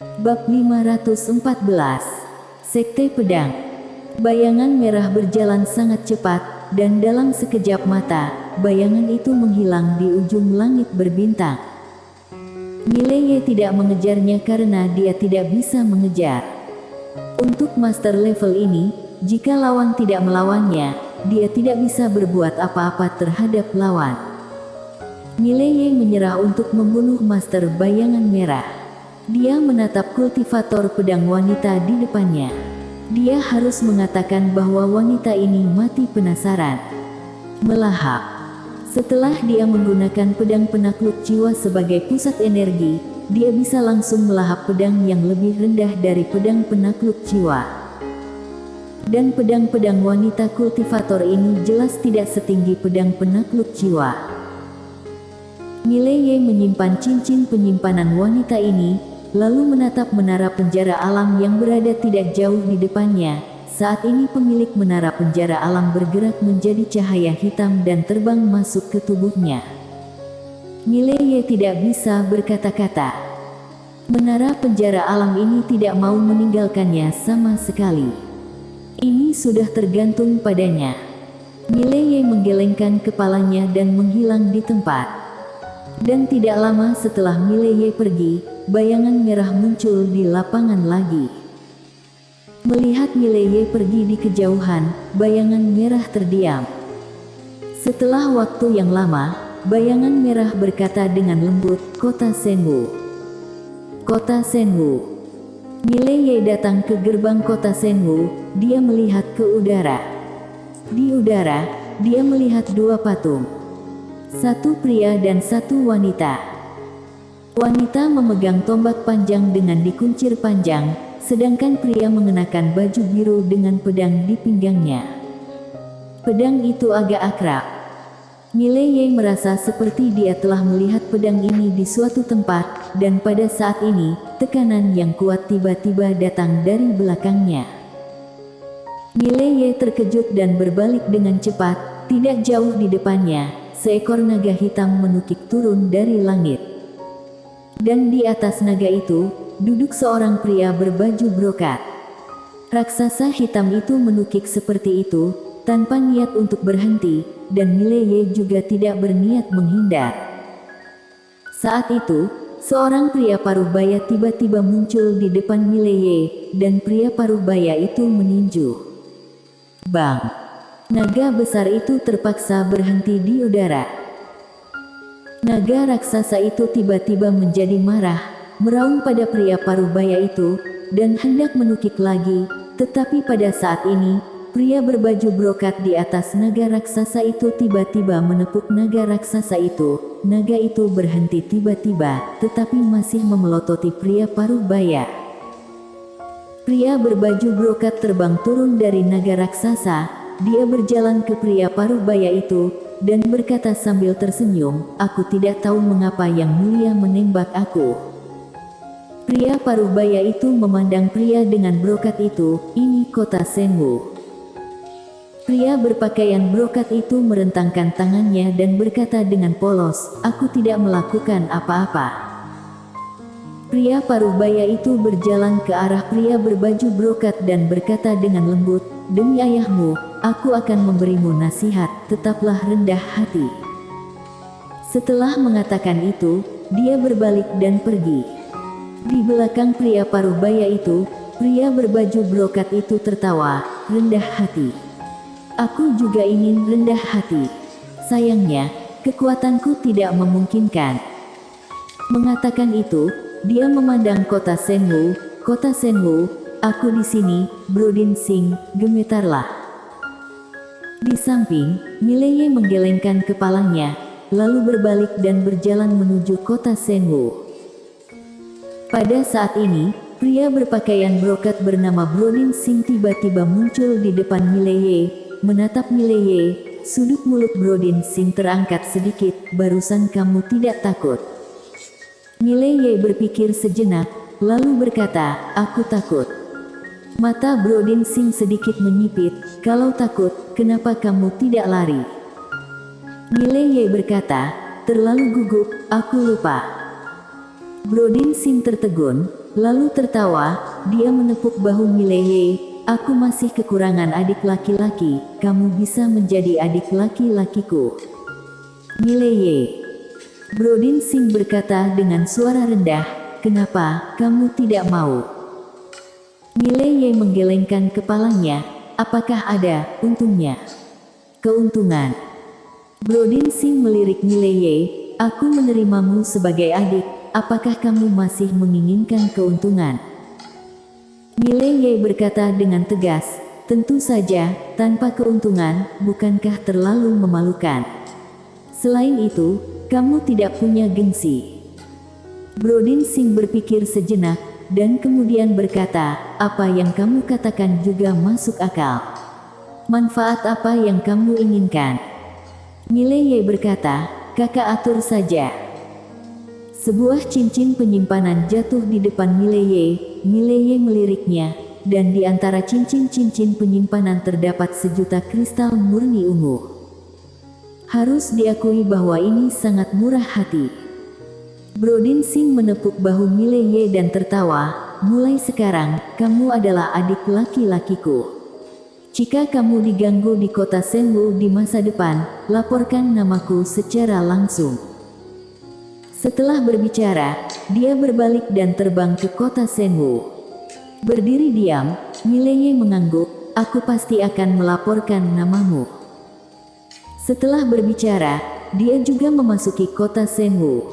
Bab 514. Sekte Pedang. Bayangan merah berjalan sangat cepat, dan dalam sekejap mata, bayangan itu menghilang di ujung langit berbintang. Mileye tidak mengejarnya karena dia tidak bisa mengejar. Untuk master level ini, jika lawan tidak melawannya, dia tidak bisa berbuat apa-apa terhadap lawan. Mileye menyerah untuk membunuh master bayangan merah. Dia menatap kultivator pedang wanita di depannya. Dia harus mengatakan bahwa wanita ini mati penasaran. Melahap. Setelah dia menggunakan pedang penakluk jiwa sebagai pusat energi, dia bisa langsung melahap pedang yang lebih rendah dari pedang penakluk jiwa. Dan pedang-pedang wanita kultivator ini jelas tidak setinggi pedang penakluk jiwa. Mileye menyimpan cincin penyimpanan wanita ini, lalu menatap menara penjara alam yang berada tidak jauh di depannya. Saat ini pemilik menara penjara alam bergerak menjadi cahaya hitam dan terbang masuk ke tubuhnya. Mileye tidak bisa berkata-kata. Menara penjara alam ini tidak mau meninggalkannya sama sekali. Ini sudah tergantung padanya. Mileye menggelengkan kepalanya dan menghilang di tempat. Dan tidak lama setelah Mileye pergi, bayangan merah muncul di lapangan lagi. Melihat Mileye pergi di kejauhan, bayangan merah terdiam. Setelah waktu yang lama, bayangan merah berkata dengan lembut, "Kota Shenwu. Kota Shenwu." Mileye datang ke gerbang kota Shenwu, dia melihat ke udara. Di udara, dia melihat dua patung. Satu pria dan satu wanita. Wanita memegang tombak panjang dengan dikuncir panjang, sedangkan pria mengenakan baju biru dengan pedang di pinggangnya. Pedang itu agak akrab. Mileye merasa seperti dia telah melihat pedang ini di suatu tempat, dan pada saat ini, tekanan yang kuat tiba-tiba datang dari belakangnya. Mileye terkejut dan berbalik dengan cepat, tidak jauh di depannya. Seekor naga hitam menukik turun dari langit. Dan di atas naga itu, duduk seorang pria berbaju brokat. Raksasa hitam itu menukik seperti itu, tanpa niat untuk berhenti, dan Mileye juga tidak berniat menghindar. Saat itu, seorang pria parubaya tiba-tiba muncul di depan Mileye, dan pria parubaya itu meninju. Bang! Naga besar itu terpaksa berhenti di udara. Naga raksasa itu tiba-tiba menjadi marah, meraung pada pria parubaya itu, dan hendak menukik lagi, tetapi pada saat ini, pria berbaju brokat di atas naga raksasa itu tiba-tiba menepuk naga raksasa itu. Naga itu berhenti tiba-tiba, tetapi masih memelototi pria parubaya. Pria berbaju brokat terbang turun dari naga raksasa. Dia berjalan ke pria parubaya itu, dan berkata sambil tersenyum, "Aku tidak tahu mengapa Yang Mulia menembak aku." Pria parubaya itu memandang pria dengan brokat itu, "Ini kota Shenwu." Pria berpakaian brokat itu merentangkan tangannya dan berkata dengan polos, "Aku tidak melakukan apa-apa." Pria parubaya itu berjalan ke arah pria berbaju brokat dan berkata dengan lembut, "Demi ayahmu, aku akan memberimu nasihat, tetaplah rendah hati." Setelah mengatakan itu, dia berbalik dan pergi. Di belakang pria parubaya itu, pria berbaju brokat itu tertawa, "Rendah hati. Aku juga ingin rendah hati. Sayangnya, kekuatanku tidak memungkinkan." Mengatakan itu, dia memandang kota Shenwu. "Kota Shenwu, aku di sini, Brodin Singh, gemetarlah." Di samping, Mileye menggelengkan kepalanya, lalu berbalik dan berjalan menuju kota Shenwu. Pada saat ini, pria berpakaian brokat bernama Brodin Singh tiba-tiba muncul di depan Mileye, menatap Mileye. Sudut mulut Brodin Singh terangkat sedikit, "Barusan kamu tidak takut?" Mileye berpikir sejenak, lalu berkata, "Aku takut." Mata Brodin Singh sedikit menyipit, "Kalau takut, kenapa kamu tidak lari?" Mileye berkata, "Terlalu gugup, aku lupa." Brodin Singh tertegun, lalu tertawa. Dia menepuk bahu Mileye. Aku masih kekurangan adik laki-laki, kamu bisa menjadi adik laki-lakiku. Mileye. Brodin Singh berkata dengan suara rendah, kenapa kamu tidak mau? Mileye menggelengkan kepalanya, apakah ada untungnya? Keuntungan. Brodin Singh melirik Mileye, aku menerimamu sebagai adik, apakah kamu masih menginginkan keuntungan? Mileye berkata dengan tegas, tentu saja, tanpa keuntungan, bukankah terlalu memalukan? Selain itu, kamu tidak punya gengsi. Brodin Singh berpikir sejenak, dan kemudian berkata, apa yang kamu katakan juga masuk akal. Manfaat apa yang kamu inginkan? Mileye berkata, kakak atur saja. Sebuah cincin penyimpanan jatuh di depan Mileye. Mileye meliriknya, dan di antara cincin-cincin penyimpanan terdapat sejuta kristal murni ungu. Harus diakui bahwa ini sangat murah hati. Brodin Singh menepuk bahu Mileye dan tertawa, mulai sekarang, kamu adalah adik laki-lakiku. Jika kamu diganggu di kota Senwu di masa depan, laporkan namaku secara langsung. Setelah berbicara, dia berbalik dan terbang ke kota Senwu. Berdiri diam, Mileye mengangguk, aku pasti akan melaporkan namamu. Setelah berbicara, dia juga memasuki kota Senwu.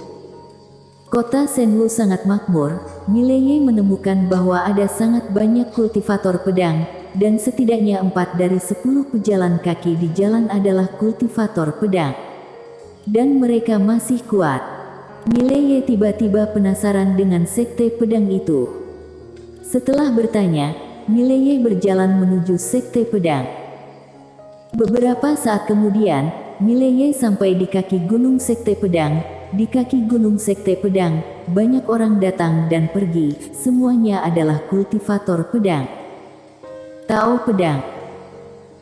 Kota Senwu sangat makmur. Mileye menemukan bahwa ada sangat banyak kultivator pedang, dan setidaknya 4 dari 10 pejalan kaki di jalan adalah kultivator pedang. Dan mereka masih kuat. Mileye tiba-tiba penasaran dengan sekte pedang itu. Setelah bertanya, Mileye berjalan menuju sekte pedang. Beberapa saat kemudian, Mileye sampai di kaki gunung sekte pedang. Di kaki gunung sekte pedang, banyak orang datang dan pergi, semuanya adalah kultivator pedang. Tao pedang.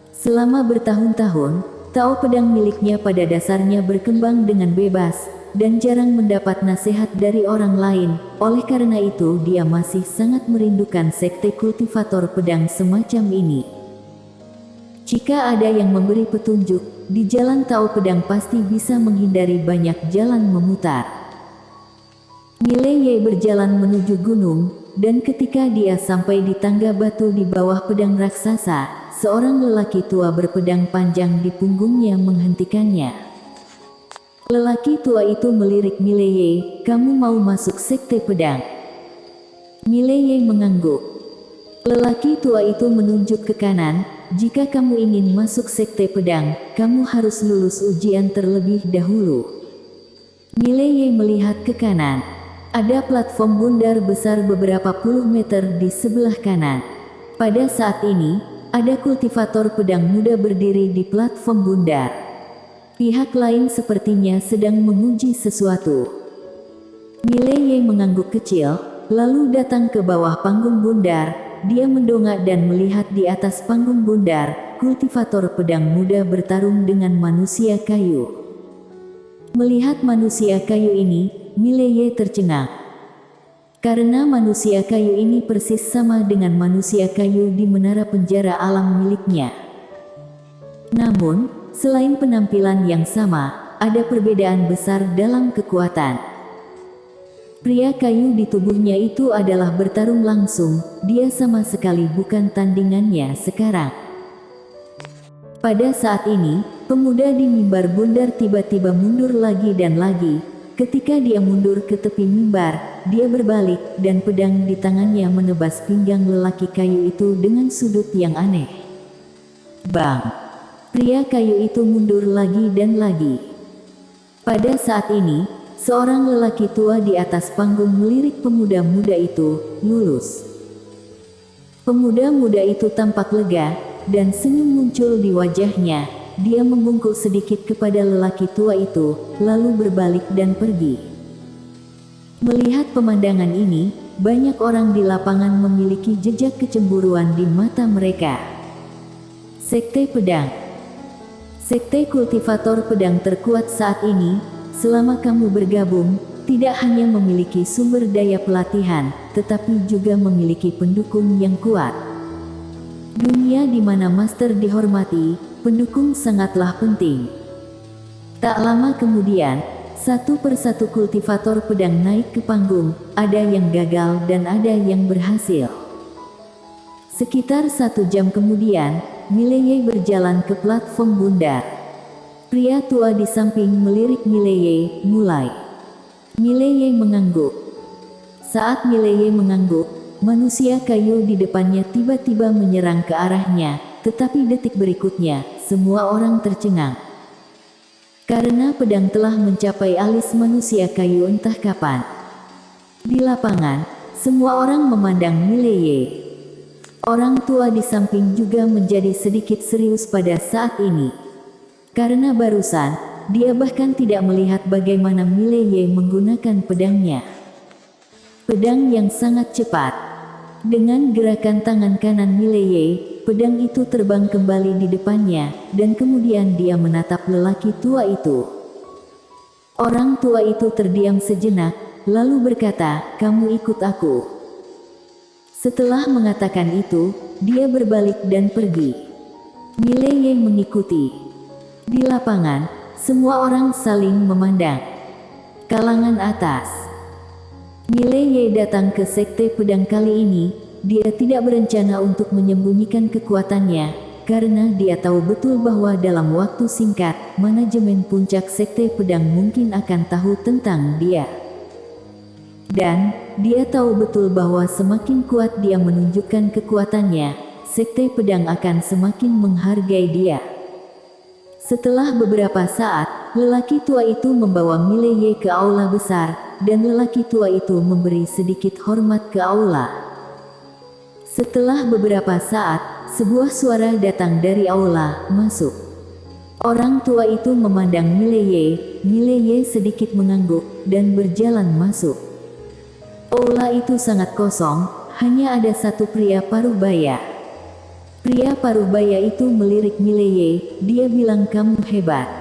Selama bertahun-tahun, tao pedang miliknya pada dasarnya berkembang dengan bebas, dan jarang mendapat nasihat dari orang lain. Oleh karena itu dia masih sangat merindukan sekte kultivator pedang semacam ini. Jika ada yang memberi petunjuk, di jalan tao pedang pasti bisa menghindari banyak jalan memutar. Mileye berjalan menuju gunung, dan ketika dia sampai di tangga batu di bawah pedang raksasa, seorang lelaki tua berpedang panjang di punggungnya menghentikannya. Lelaki tua itu melirik Mileye, kamu mau masuk sekte pedang? Mileye mengangguk. Lelaki tua itu menunjuk ke kanan, jika kamu ingin masuk sekte pedang, kamu harus lulus ujian terlebih dahulu. Mileye melihat ke kanan. Ada platform bundar besar beberapa puluh meter di sebelah kanan. Pada saat ini, ada kultivator pedang muda berdiri di platform bundar. Pihak lain sepertinya sedang menguji sesuatu. Mileye mengangguk kecil, lalu datang ke bawah panggung bundar. Dia mendongak dan melihat di atas panggung bundar, kultivator pedang muda bertarung dengan manusia kayu. Melihat manusia kayu ini, Mileye tercengang. Karena manusia kayu ini persis sama dengan manusia kayu di menara penjara alam miliknya. Namun, selain penampilan yang sama, ada perbedaan besar dalam kekuatan. Pria kayu di tubuhnya itu adalah bertarung langsung, dia sama sekali bukan tandingannya sekarang. Pada saat ini, pemuda di mimbar bundar tiba-tiba mundur lagi dan lagi. Ketika dia mundur ke tepi mimbar, dia berbalik, dan pedang di tangannya menebas pinggang lelaki kayu itu dengan sudut yang aneh. Bang! Pria kayu itu mundur lagi dan lagi. Pada saat ini, seorang lelaki tua di atas panggung melirik pemuda muda itu, lulus. Pemuda muda itu tampak lega, dan senyum muncul di wajahnya. Dia membungkuk sedikit kepada lelaki tua itu, lalu berbalik dan pergi. Melihat pemandangan ini, banyak orang di lapangan memiliki jejak kecemburuan di mata mereka. Sekte pedang. Sekte kultivator pedang terkuat saat ini. Selama kamu bergabung, tidak hanya memiliki sumber daya pelatihan, tetapi juga memiliki pendukung yang kuat. Dunia di mana master dihormati, pendukung sangatlah penting. Tak lama kemudian, satu persatu kultivator pedang naik ke panggung, ada yang gagal dan ada yang berhasil. Sekitar 1 jam kemudian, Mileye berjalan ke platform bundar. Pria tua di samping melirik Mileye, mulai. Mileye mengangguk. Saat Mileye mengangguk, manusia kayu di depannya tiba-tiba menyerang ke arahnya, tetapi detik berikutnya, semua orang tercengang. Karena pedang telah mencapai alis manusia kayu entah kapan. Di lapangan, semua orang memandang Mileye. Orang tua di samping juga menjadi sedikit serius pada saat ini. Karena barusan, dia bahkan tidak melihat bagaimana Mileye menggunakan pedangnya. Pedang yang sangat cepat. Dengan gerakan tangan kanan Mileye, pedang itu terbang kembali di depannya, dan kemudian dia menatap lelaki tua itu. Orang tua itu terdiam sejenak, lalu berkata, "Kamu ikut aku." Setelah mengatakan itu, dia berbalik dan pergi. Mileye mengikuti. Di lapangan, semua orang saling memandang. Kalangan atas. Mileye datang ke sekte pedang kali ini, dia tidak berencana untuk menyembunyikan kekuatannya, karena dia tahu betul bahwa dalam waktu singkat, manajemen puncak sekte pedang mungkin akan tahu tentang dia. Dan, dia tahu betul bahwa semakin kuat dia menunjukkan kekuatannya, sekte pedang akan semakin menghargai dia. Setelah beberapa saat, lelaki tua itu membawa Mileye ke aula besar, dan lelaki tua itu memberi sedikit hormat ke aula. Setelah beberapa saat, sebuah suara datang dari aula, "Masuk." Orang tua itu memandang Mileye, Mileye sedikit mengangguk, dan berjalan masuk. Aula itu sangat kosong, hanya ada satu pria paruh baya. Pria paruh baya itu melirik Mileye, dia bilang, "Kamu hebat.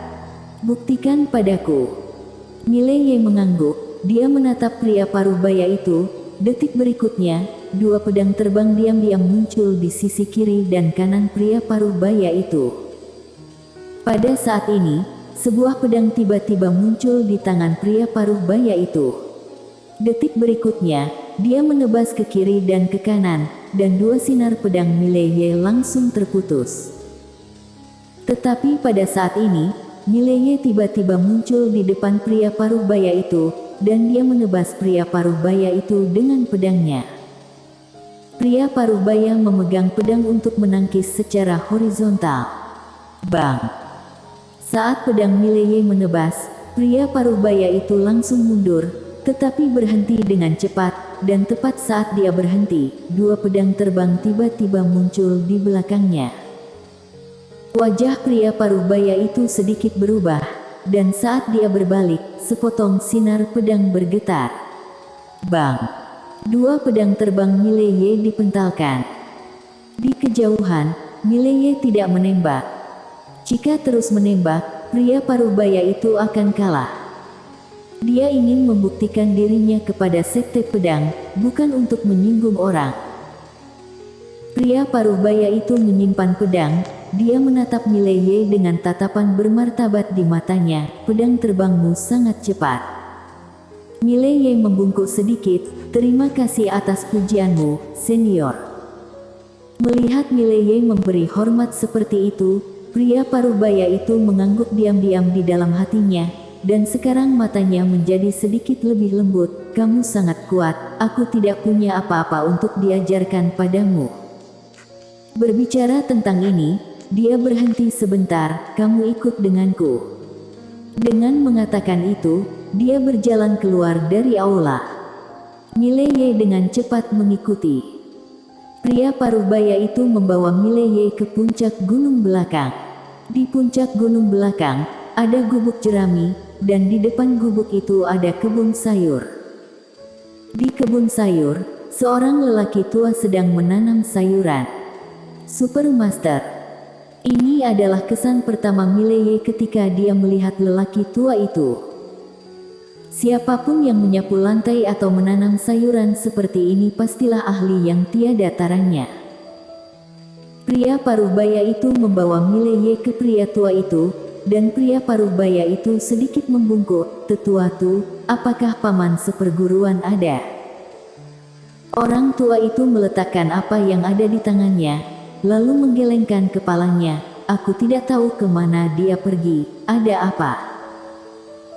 Buktikan padaku." Mileye mengangguk, dia menatap pria paruh baya itu, detik berikutnya, 2 pedang terbang diam-diam muncul di sisi kiri dan kanan pria paruh baya itu. Pada saat ini, sebuah pedang tiba-tiba muncul di tangan pria paruh baya itu. Detik berikutnya, dia menebas ke kiri dan ke kanan, dan 2 sinar pedang Mileye langsung terputus. Tetapi pada saat ini, Mileye tiba-tiba muncul di depan pria paruh baya itu, dan dia menebas pria paruh baya itu dengan pedangnya. Pria paruh baya memegang pedang untuk menangkis secara horizontal. Bang! Saat pedang Mileye menebas, pria paruh baya itu langsung mundur, tetapi berhenti dengan cepat, dan tepat saat dia berhenti, 2 pedang terbang tiba-tiba muncul di belakangnya. Wajah pria paruh baya itu sedikit berubah, dan saat dia berbalik, sepotong sinar pedang bergetar. Bang! 2 pedang terbang Mileye dipentalkan. Di kejauhan, Mileye tidak menembak. Jika terus menembak, pria paruh baya itu akan kalah. Dia ingin membuktikan dirinya kepada sekte pedang, bukan untuk menyinggung orang. Pria paruh baya itu menyimpan pedang, dia menatap Mileye dengan tatapan bermartabat di matanya, "Pedang terbangmu sangat cepat." Mileye membungkuk sedikit, "Terima kasih atas pujianmu, senior." Melihat Mileye memberi hormat seperti itu, pria paruh baya itu mengangguk diam-diam di dalam hatinya, dan sekarang matanya menjadi sedikit lebih lembut. "Kamu sangat kuat, aku tidak punya apa-apa untuk diajarkan padamu." Berbicara tentang ini, dia berhenti sebentar, "Kamu ikut denganku." Dengan mengatakan itu, dia berjalan keluar dari aula. Mileye dengan cepat mengikuti. Pria paruh baya itu membawa Mileye ke puncak gunung belakang. Di puncak gunung belakang, ada gubuk jerami, dan di depan gubuk itu ada kebun sayur. Di kebun sayur, seorang lelaki tua sedang menanam sayuran. Super Master. Ini adalah kesan pertama Mileye ketika dia melihat lelaki tua itu. Siapapun yang menyapu lantai atau menanam sayuran seperti ini pastilah ahli yang tiada taranya. Pria Parubaya itu membawa Mileye ke pria tua itu, dan pria Parubaya itu sedikit membungkuk. "Tetua Tu, apakah paman seperguruan ada?" Orang tua itu meletakkan apa yang ada di tangannya, lalu menggelengkan kepalanya. "Aku tidak tahu kemana dia pergi. Ada apa?"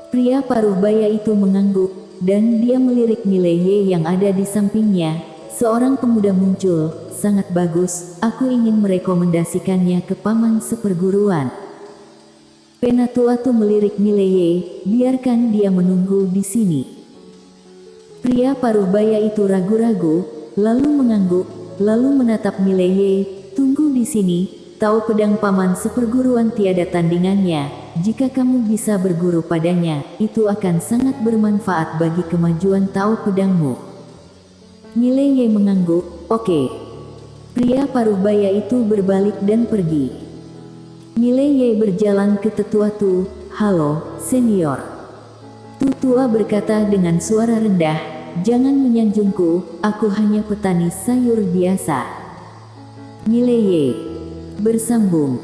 Pria Parubaya itu mengangguk, dan dia melirik Mileye yang ada di sampingnya. Seorang pemuda muncul. "Sangat bagus, aku ingin merekomendasikannya ke paman seperguruan." Penatua Tu melirik Mileye, "Biarkan dia menunggu di sini." Pria Parubaya itu ragu-ragu, lalu mengangguk, lalu menatap Mileye. "Tunggu di sini, tahu pedang paman seperguruan tiada tandingannya. Jika kamu bisa berguru padanya, itu akan sangat bermanfaat bagi kemajuan tahu pedangmu." Mileye mengangguk, "Oke." Pria Parubaya itu berbalik dan pergi. Mileye berjalan ke tetua Tu. "Halo, senior." Tutua berkata dengan suara rendah, "Jangan menyanjungku, aku hanya petani sayur biasa." Mileye bersambung,